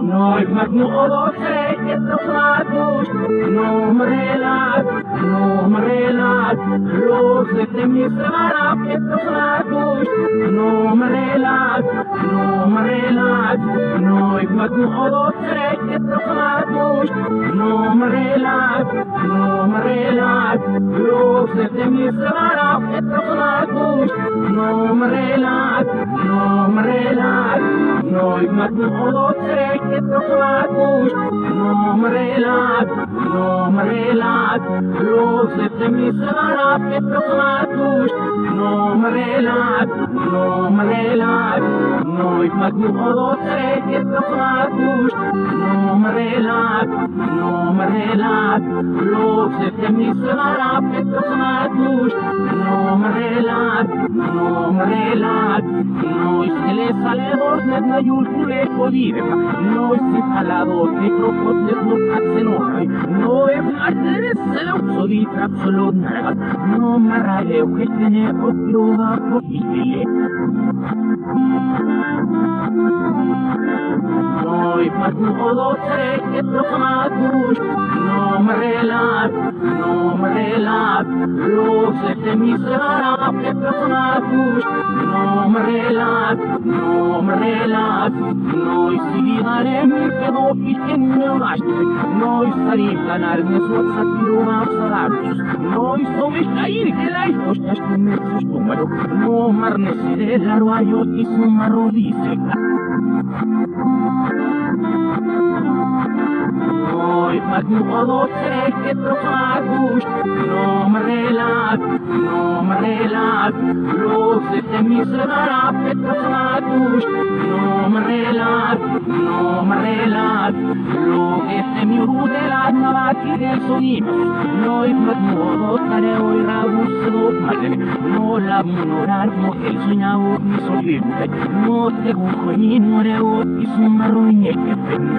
Noi magnuolo che trovatus, non relat, rose te mi sarà che trovatus, non relat, noi magnuolo che trovatus, non relat, rose te mi sarà che trovatus, non relat, noi magnuolo che trovatus, non relat, rose te mi sarà che trovatus, non relat, noi magnuolo che trovatus, non relat, rose te mi sarà che trovatus, non relat, noi se le saledor na julkule podíreva, noi si palador ne krokodil no katsenoi, noi martere se uxodi trapsolo naga, no marale uketene otlova popile. Noi magnuolo che trovatus, non relat, rose te mi sarà che trovatus, non relat, noi si vivarem che dopi che non lasci, noi sarippanar ne suoza tiruma sararcius, noi somi cair che lei costas tu mezzos numero, no marne si de la roaio ti sumaro diseca. Noi magnuolo che trovatus, non relat, rose te mi sarà che trovatus, non relat, lo che te mi rudelat navati del sonimus, noi magnuolo oi rabus dogmate, no la munorar mo el soñao mi solirte, no te gujo ni noreo y sumarro ñeque penna.